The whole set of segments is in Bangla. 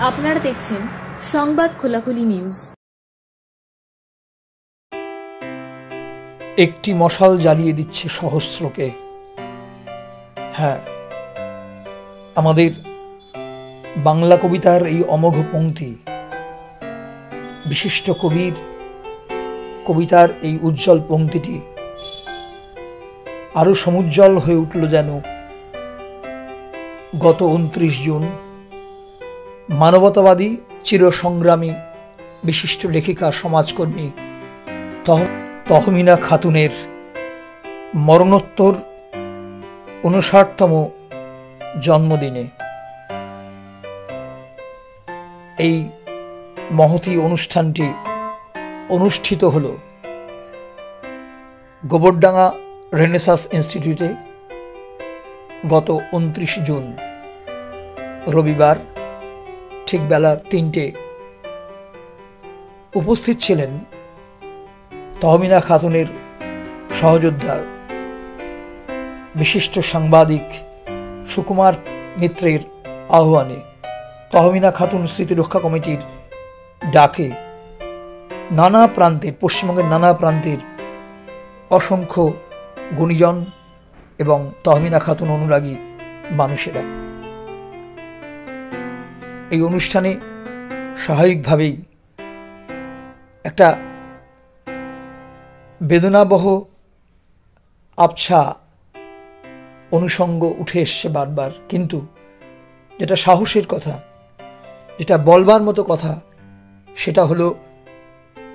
আপনারা দেখছেন সংবাদ খোলাখুলি নিউজ। একটি মশাল জ্বালিয়ে দিচ্ছে সহস্রকে। হ্যাঁ, আমাদের বাংলা কবিতার এই অমোঘ পংক্তি, বিশিষ্ট কবির কবিতার এই উজ্জ্বল পংক্তিটি আরো সমুজ্জ্বল হয়ে উঠল যেন গত 29 জুন মানবতাবাদী চিরসংগ্রামী বিশিষ্ট লেখিকা সমাজকর্মী তহমিনা খাতুনের মরণোত্তর 59তম জন্মদিনে। এই মহতী অনুষ্ঠানটি অনুষ্ঠিত হল গোবরডাঙ্গা রেনেসাঁস ইনস্টিটিউটে গত 29 জুন রবিবার ঠিক বেলা 3টে। উপস্থিত ছিলেন তহমিনা খাতুনের সহযোদ্ধা বিশিষ্ট সাংবাদিক সুকুমার মিত্রের আহ্বানে তহমিনা খাতুন স্মৃতি রক্ষা কমিটির ডাকে নানা প্রান্তের, পশ্চিমবঙ্গের নানা প্রান্তের অসংখ্য গুণীজন এবং তহমিনা খাতুন অনুরাগী মানুষেরা এই অনুষ্ঠানে স্বাভাবিকভাবেই একটা বেদনাবহ আবছা অনুষঙ্গ উঠে এসছে বারবার, কিন্তু যেটা সাহসের কথা, যেটা বলবার মতো কথা, সেটা হলো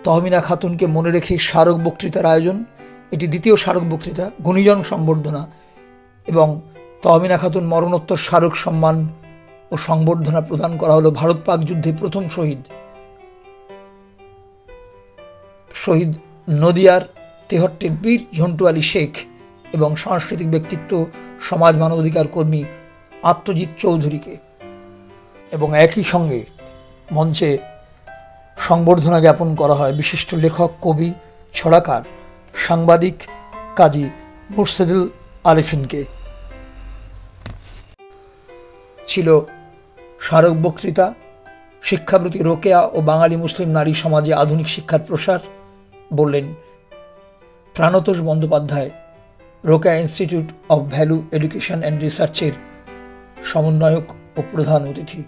তহমিনা খাতুনকে মনে রেখে স্মারক বক্তৃতার আয়োজন। এটি দ্বিতীয় স্মারক বক্তৃতা, গুণীজন সম্বর্ধনা এবং তহমিনা খাতুন মরণোত্তর স্মারক সম্মান ও সংবর্ধনা প্রদান করা হলো ভারত পাক যুদ্ধে প্রথম শহীদ নদিয়ার তেহট্টের বীর ঝন্টু আলী শেখ এবং সাংস্কৃতিক ব্যক্তিত্ব সমাজ মানবাধিকার কর্মী আত্মজিৎ চৌধুরীকে। এবং একই সঙ্গে মঞ্চে সংবর্ধনা জ্ঞাপন করা হয় বিশিষ্ট লেখক, কবি, ছড়াকার, সাংবাদিক কাজী মুর্শেদুল আরিফিনকে। ছিল স্মারক বক্তৃতা, শিক্ষাব্রতী রোকেয়া ও বাঙালি মুসলিম নারী সমাজে আধুনিক শিক্ষার প্রসার, বললেন Prantosh Bandyopadhyay, Rokeya institute of value education and রিসার্চের সমন্বয়ক ও প্রধান অতিথি।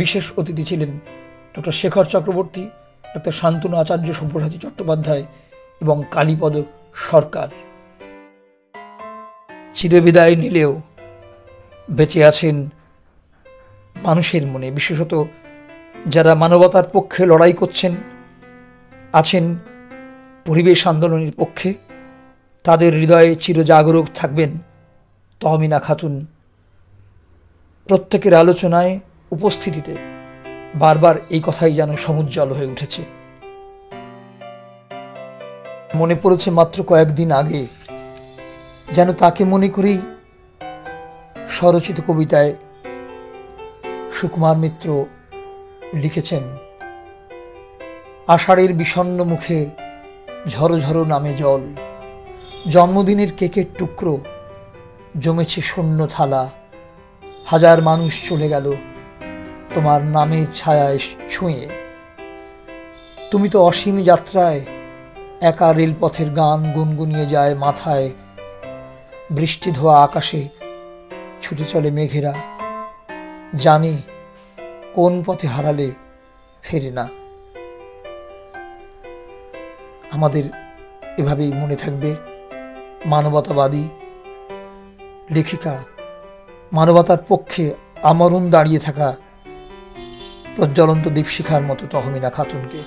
বিশেষ অতিথি ছিলেন ডক্টর শেখর চক্রবর্তী, ডক্টর শান্তনু আচার্য, সব্যসাচী চট্টোপাধ্যায় এবং কালীপদ সরকার। চিরবিদায় নিলেও বেঁচে আছেন মানুষের মনে, বিশেষত যারা মানবতার পক্ষে লড়াই করছেন, আছেন পরিবেশ আন্দোলনের পক্ষে, তাদের হৃদয়ে চিরজাগরুক থাকবেন তহমিনা খাতুন। প্রত্যেকের আলোচনায়, উপস্থিতিতে বারবার এই কথাই যেন সমুজ্জ্বল হয়ে উঠেছে। মনে পড়েছে মাত্র কয়েকদিন আগে যেন তাকে মনে করেই স্বরচিত কবিতায় সুকুমার মিত্র লিখেছেন, আষাঢ়ের বিষণ্ণ মুখে ঝরো ঝরো নামে জল, জন্মদিনের কেকের টুকরো জমেছে শূন্য থালা, হাজার মানুষ চলে গেল তোমার নামের ছায়ায় ছুঁয়ে, তুমি তো অসীম যাত্রায় একা রেলপথের গান গুনগুনিয়ে যায় মাথায়, বৃষ্টি ধোয়া আকাশে ছুটে চলে মেঘেরা, জানি কোন পথে হারালে ফেরে না। আমাদের এভাবেই মনে থাকবে মানবতাবাদী লেখিকা, মানবতার পক্ষে আমরণ দাঁড়িয়ে থাকা প্রজ্বলন্ত দীপশিখার মতো তহমিনা খাতুনকে।